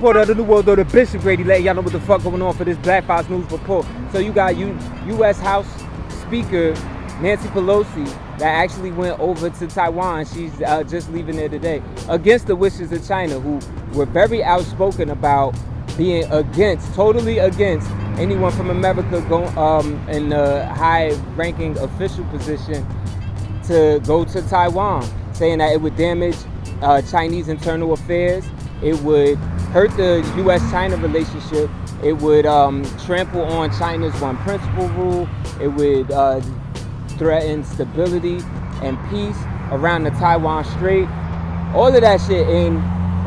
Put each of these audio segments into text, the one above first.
Reporter of the New World Order, Bishop Grady, letting y'all know what the fuck going on for this Black Fox News Report. So you got U.S. House Speaker Nancy Pelosi that actually went over to Taiwan. She's just leaving there today against the wishes of China, who were very outspoken about being against, totally against anyone from America in a high-ranking official position to go to Taiwan, saying that it would damage Chinese internal affairs. It would hurt the U.S.-China relationship. It would trample on China's one principle rule. It would threaten stability and peace around the Taiwan Strait. All of that shit, and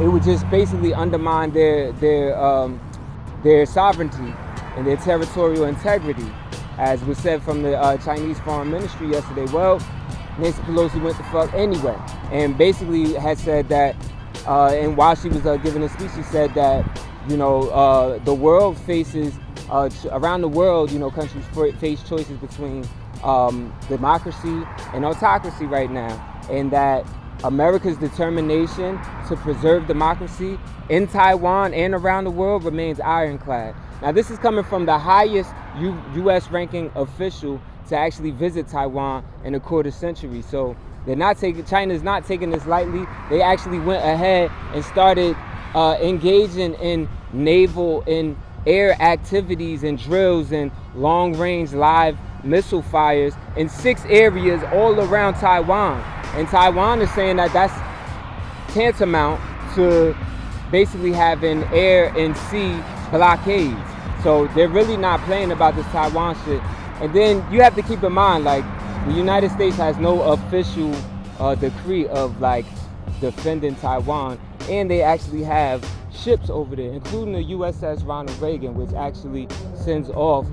it would just basically undermine their sovereignty and their territorial integrity, as was said from the Chinese Foreign Ministry yesterday. Well, Nancy Pelosi went the fuck anyway, and basically had said that. And while she was giving a speech, she said that, the world faces, around the world, countries face choices between democracy and autocracy right now. And that America's determination to preserve democracy in Taiwan and around the world remains ironclad. Now, this is coming from the highest U.S. ranking official to actually visit Taiwan in a quarter century. So China's not taking this lightly. They actually went ahead and started engaging in naval and air activities and drills and long-range live missile fires in 6 areas all around Taiwan. And Taiwan is saying that that's tantamount to basically having air and sea blockades. So they're really not playing about this Taiwan shit. And then you have to keep in mind, like, the United States has no official decree of defending Taiwan, and they actually have ships over there, including the USS Ronald Reagan, which actually sends off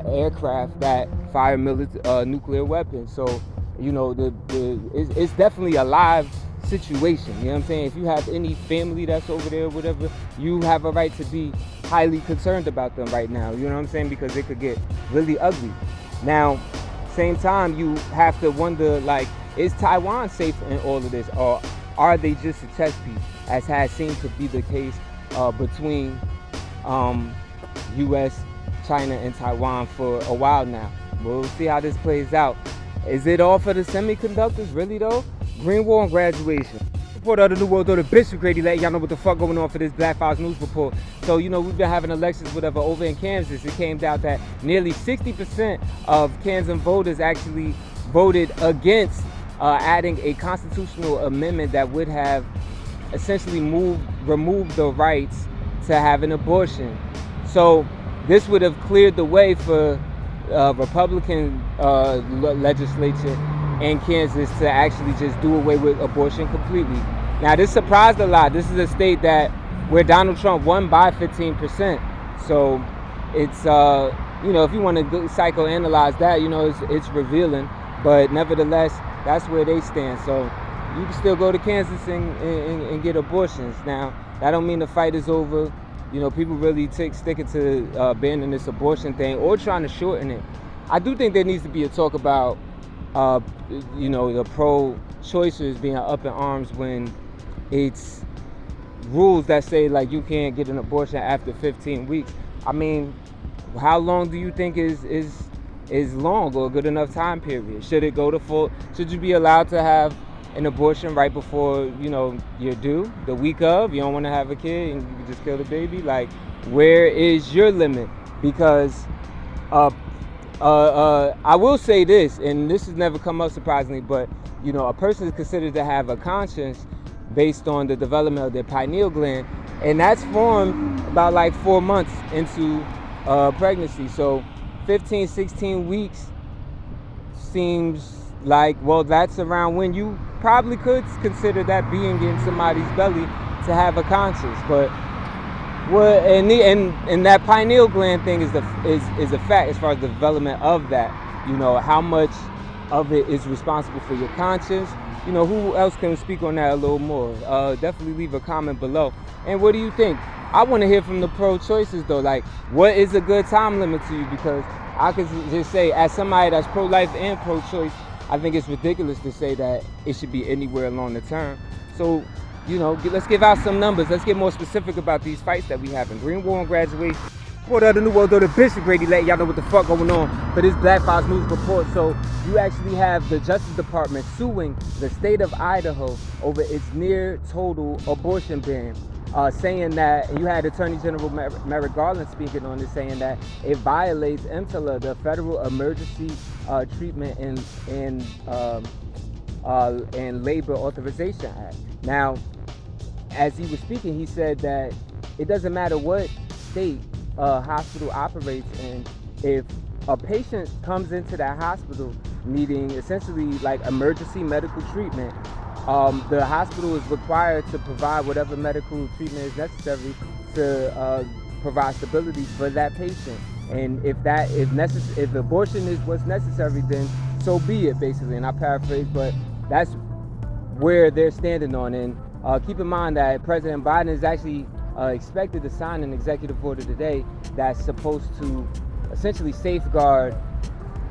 aircraft that fire nuclear weapons. So, it's definitely a live situation. You know what I'm saying? If you have any family that's over there or whatever, you have a right to be highly concerned about them right now. You know what I'm saying? Because it could get really ugly. Now, same time, you have to wonder, is Taiwan safe in all of this, or are they just a chess piece, as has seemed to be the case between U.S., China, and Taiwan for a while now. We'll see how this plays out. Is it all for the semiconductors, really though? Green War and graduation. Reporter of the New World Order, Bishop Grady, letting y'all know what the fuck going on for this Black Fox News Report. So, we've been having elections, whatever, over in Kansas. It came out that nearly 60% of Kansas voters actually voted against adding a constitutional amendment that would have essentially removed the rights to have an abortion. So this would have cleared the way for Republican legislature in Kansas to actually just do away with abortion completely. Now, this surprised a lot. This is a state where Donald Trump won by 15%. So it's, if you want to psychoanalyze that, it's revealing. But nevertheless, that's where they stand. So you can still go to Kansas and get abortions. Now, that don't mean the fight is over. People really sticking to banning this abortion thing or trying to shorten it. I do think there needs to be a talk about the pro-choicers being up in arms when it's rules that say you can't get an abortion after 15 weeks. I mean, how long do you think is long or a good enough time period? Should it go to full? Should you be allowed to have an abortion right before you're due, the week of? You don't want to have a kid and you can just kill the baby. Where is your limit? Because I will say this, and this has never come up surprisingly, but a person is considered to have a conscience based on the development of their pineal gland, and that's formed about 4 months into pregnancy. So 15, 16 weeks seems that's around when you probably could consider that being in somebody's belly to have a conscience. But and that pineal gland thing is a fact as far as the development of that. How much of it is responsible for your conscience. Who else can speak on that a little more? Definitely leave a comment below. And what do you think? I want to hear from the pro-choicers though. What is a good time limit to you? Because I could just say, as somebody that's pro-life and pro-choice, I think it's ridiculous to say that it should be anywhere along the term. So let's give out some numbers. Let's get more specific about these fights that we have in Green Wall and Graduation. Report of the New World Order, Bishop Grady, letting y'all know what the fuck going on for this Black Fox News report. So you actually have the Justice Department suing the state of Idaho over its near total abortion ban, saying that, and you had Attorney General Merrick Garland speaking on this, saying that it violates EMTLA, the Federal Emergency Treatment and Labor Authorization Act. Now, as he was speaking, he said that it doesn't matter what state a hospital operates in. If a patient comes into that hospital needing essentially like emergency medical treatment, the hospital is required to provide whatever medical treatment is necessary to provide stability for that patient. And if abortion is what's necessary, then so be it, basically. And I paraphrase, but that's where they're standing on. And keep in mind that President Biden is actually expected to sign an executive order today that's supposed to essentially safeguard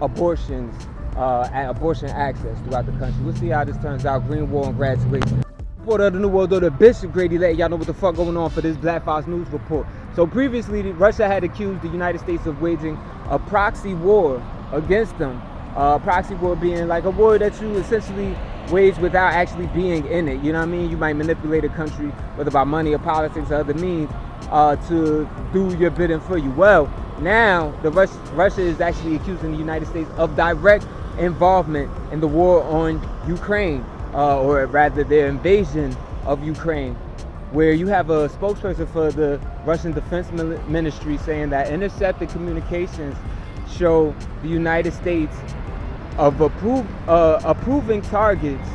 abortions and abortion access throughout the country. We'll see how this turns out. Green Wall and Graduation. Report of the New World Order, Bishop Grady, letting y'all know what the fuck going on for this Black Fox News report. So previously, Russia had accused the United States of waging a proxy war against them. Proxy war being like a war that you essentially wage without actually being in it. You know what I mean? You might manipulate a country, whether by money or politics or other means, to do your bidding for you. Well, now Russia is actually accusing the United States of direct involvement in the war on Ukraine, or rather their invasion of Ukraine, where you have a spokesperson for the Russian Defense Ministry saying that intercepted communications show the United States of approving targets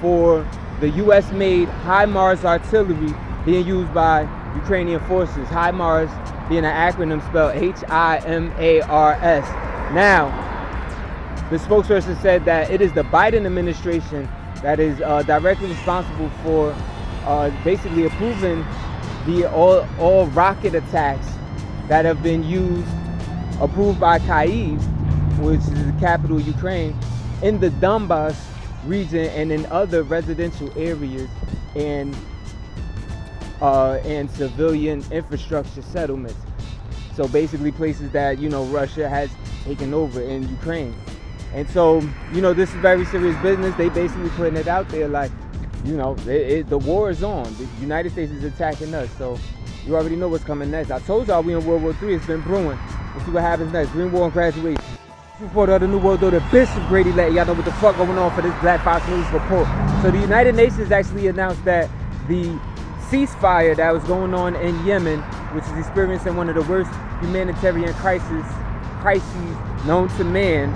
for the U.S.-made HIMARS artillery being used by Ukrainian forces. HIMARS being an acronym spelled HIMARS. Now, the spokesperson said that it is the Biden administration that is directly responsible for basically approving the all rocket attacks that have been used, approved by Kyiv, which is the capital of Ukraine, in the Donbas region and in other residential areas and civilian infrastructure settlements. So basically places that, Russia has taken over in Ukraine. And so, this is very serious business. They basically putting it out there like, the war is on. The United States is attacking us. So you already know what's coming next. I told y'all we in World War III. It's been brewing. We'll see what happens next. Green Wall and Graduation. Report of the New World Order, Bishop Grady, letting y'all know what the fuck going on for this Black Fox News report. So the United Nations actually announced that the ceasefire that was going on in Yemen, which is experiencing one of the worst humanitarian crises known to man,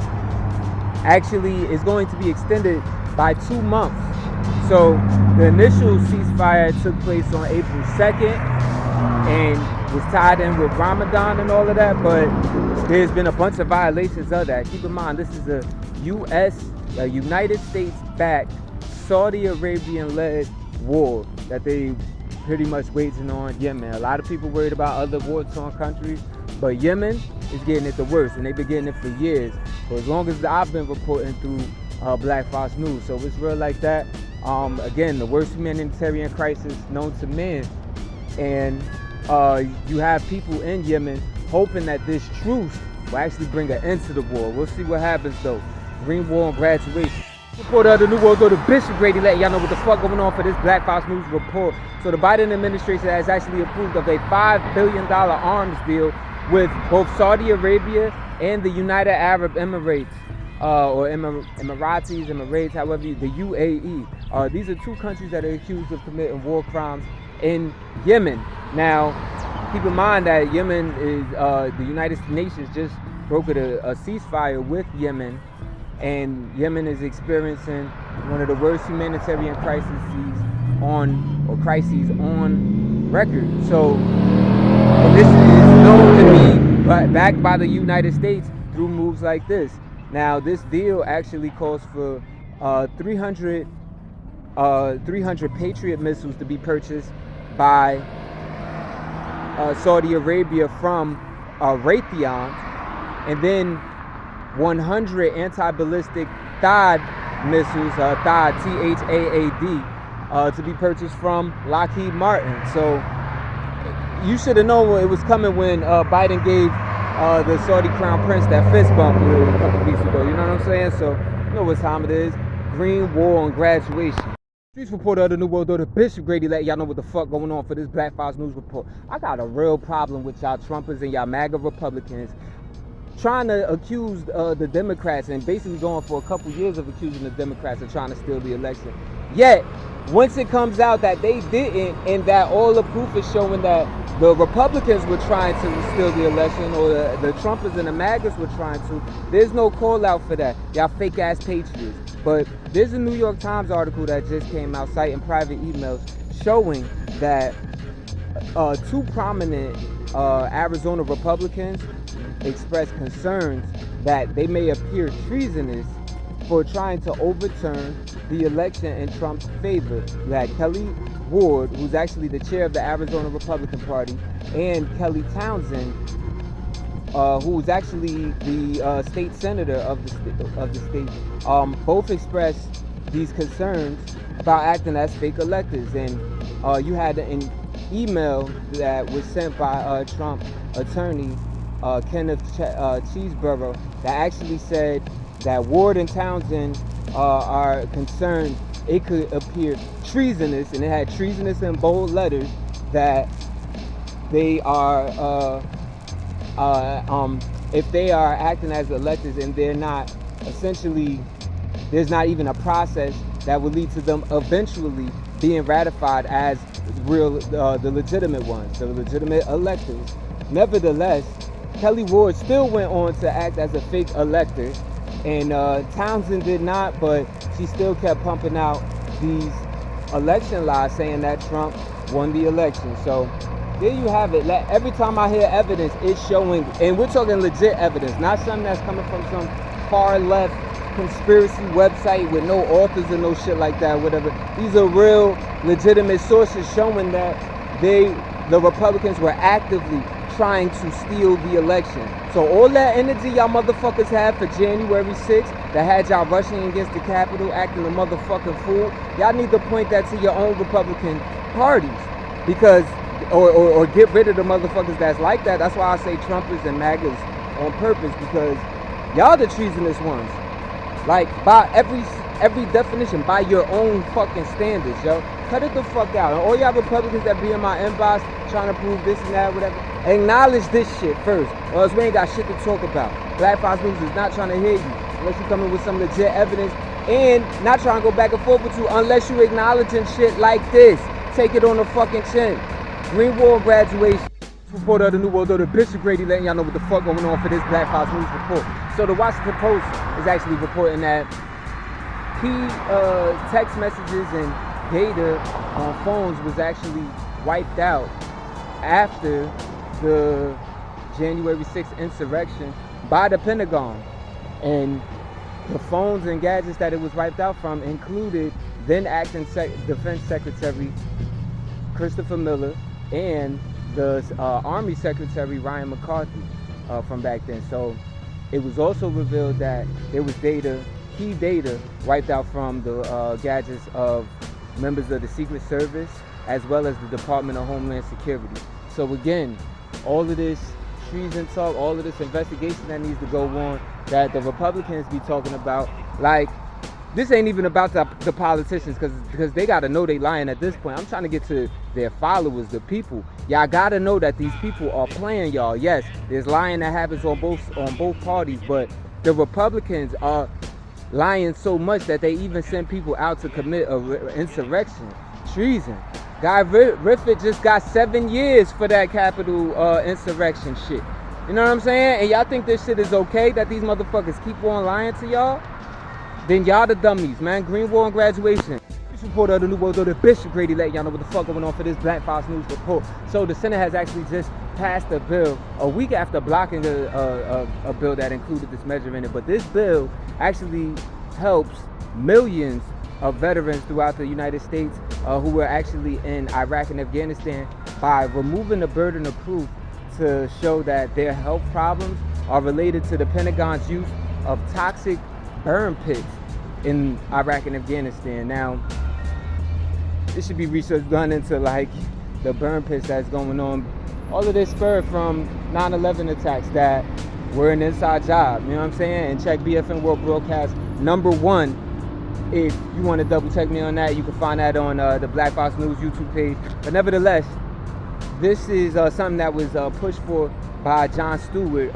actually is going to be extended by 2 months. So the initial ceasefire took place on April 2nd and was tied in with Ramadan and all of that, but there's been a bunch of violations of that. Keep in mind, this is a United States-backed, Saudi Arabian-led war that they pretty much waging on Yemen. A lot of people worried about other war-torn countries, but Yemen is getting it the worst, and they've been getting it for years, for as long as I've been reporting through Black Fox News. So it's real like that. Again, the worst humanitarian crisis known to man. And you have people in Yemen hoping that this truce will actually bring an end to the war. We'll see what happens though. Green Wall and Graduation. Report of the New World Order, Bishop Grady, letting y'all know what the fuck going on for this Black Fox News report. So the Biden administration has actually approved of a $5 billion arms deal with both Saudi Arabia and the United Arab Emirates, or Emirates, however, the UAE. These are two countries that are accused of committing war crimes in Yemen. Now, keep in mind that Yemen is, the United Nations just brokered a ceasefire with Yemen, and Yemen is experiencing one of the worst humanitarian crises on record. So this is known to be backed by the United States through moves like this. Now, this deal actually calls for 300 Patriot missiles to be purchased by Saudi Arabia from Raytheon, and then 100 anti-ballistic THAAD missiles, THAAD, T-H-A-A-D, to be purchased from Lockheed Martin. So you should have known it was coming when Biden gave the Saudi Crown Prince that fist bump a couple weeks ago. You know what I'm saying? So you know what time it is. Green Wall on graduation. Streets reporter of the New World Order, Bishop Grady, let y'all know what the fuck going on for this Black Files News Report. I got a real problem with y'all Trumpers and y'all MAGA Republicans trying to accuse the Democrats, and basically going for a couple years of accusing the Democrats of trying to steal the election. Yet, once it comes out that they didn't, and that all the proof is showing that the Republicans were trying to steal the election, or the Trumpers and the MAGAs were trying to, there's no call out for that. Y'all fake ass patriots. But there's a New York Times article that just came out citing private emails showing that two prominent Arizona Republicans expressed concerns that they may appear treasonous for trying to overturn the election in Trump's favor. You had Kelly Ward, who's actually the chair of the Arizona Republican Party, and Kelly Townsend, who's actually the state senator of the state, both expressed these concerns about acting as fake electors. And you had an email that was sent by Trump attorney Kenneth Cheeseborough that actually said that Ward and Townsend are concerned it could appear treasonous, and it had treasonous in bold letters, that they are if they are acting as electors and they're not, essentially there's not even a process that will lead to them eventually being ratified as the legitimate ones, the legitimate electors. Nevertheless, Kelly Ward still went on to act as a fake elector, and Townsend did not, but she still kept pumping out these election lies saying that Trump won the election. So there you have it. Every time I hear evidence, it's showing, and we're talking legit evidence, not something that's coming from some far left conspiracy website with no authors and no shit like that, whatever. These are real legitimate sources showing that the Republicans were actively trying to steal the election. So all that energy y'all motherfuckers had for January 6th that had y'all rushing against the Capitol acting a motherfucking fool, y'all need to point that to your own Republican parties, because or get rid of the motherfuckers that's like that. That's why I say Trumpers and MAGAs on purpose, because y'all the treasonous ones. Like, by every definition, by your own fucking standards, yo. Cut it the fuck out. And all y'all Republicans that be in my inbox trying to prove this and that, whatever, acknowledge this shit first, or else we ain't got shit to talk about. Black Files News is not trying to hear you unless you come in with some legit evidence, and not trying to go back and forth with you unless you acknowledging shit like this. Take it on the fucking chin. Green Wall graduation. Reporter of the New World Order, Bishop Grady, letting y'all know what the fuck going on for this Black Files News Report. So the Washington Post is actually reporting that key text messages and data on phones was actually wiped out after the January 6th insurrection by the Pentagon. And the phones and gadgets that it was wiped out from included then acting Defense Secretary Christopher Miller and the Army Secretary Ryan McCarthy from back then. So it was also revealed that there was key data wiped out from the gadgets of members of the Secret Service as well as the Department of Homeland Security. So again, all of this treason talk, all of this investigation that needs to go on, that the Republicans be talking about, like, this ain't even about the politicians, because they got to know they lying at this point. I'm trying to get to their followers, the people. Y'all got to know that these people are playing y'all. Yes, there's lying that happens on both parties, but the Republicans are lying so much that they even send people out to commit insurrection, treason. Guy Riffit just got 7 years for that Capitol insurrection shit. You know what I'm saying? And y'all think this shit is okay, that these motherfuckers keep on lying to y'all? Then y'all the dummies, man. Green Wall and graduation. This reporter of the New World Order, Bishop Grady, letting y'all know what the fuck going on for this Black Files News Report. So the Senate has actually just passed a bill a week after blocking a bill that included this measure in it. But this bill actually helps millions of veterans throughout the United States who were actually in Iraq and Afghanistan by removing the burden of proof to show that their health problems are related to the Pentagon's use of toxic burn pits in Iraq and Afghanistan. Now, This should be research done into like the burn pits that's going on. All of this spurred from 9/11 attacks that were an inside job. You know what I'm saying? And check BFN World Broadcast #1. If you want to double check me on that, you can find that on the Black Fox News YouTube page. But nevertheless, this is something that was pushed for by Jon Stewart,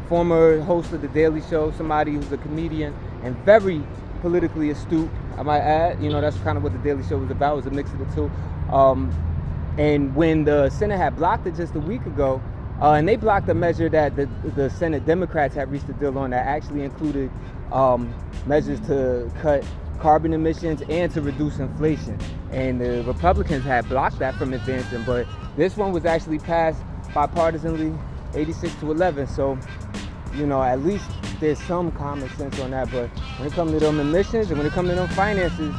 former host of The Daily Show, somebody who's a comedian and very politically astute, I might add. You know, that's kind of what The Daily Show was about. It was a mix of the two. And when the Senate had blocked it just a week ago, and they blocked a measure that the Senate Democrats had reached a deal on that actually included measures to cut carbon emissions and to reduce inflation. And the Republicans had blocked that from advancing, but this one was actually passed bipartisanly, 86-11. So, you know, at least there's some common sense on that. But when it comes to them emissions and when it comes to them finances,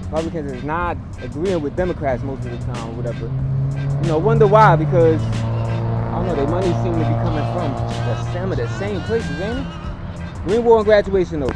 Republicans is not agreeing with Democrats most of the time or whatever. You know, wonder why, because I don't know, their money seems to be coming from some of the same places, ain't it? We ain't war on graduation though.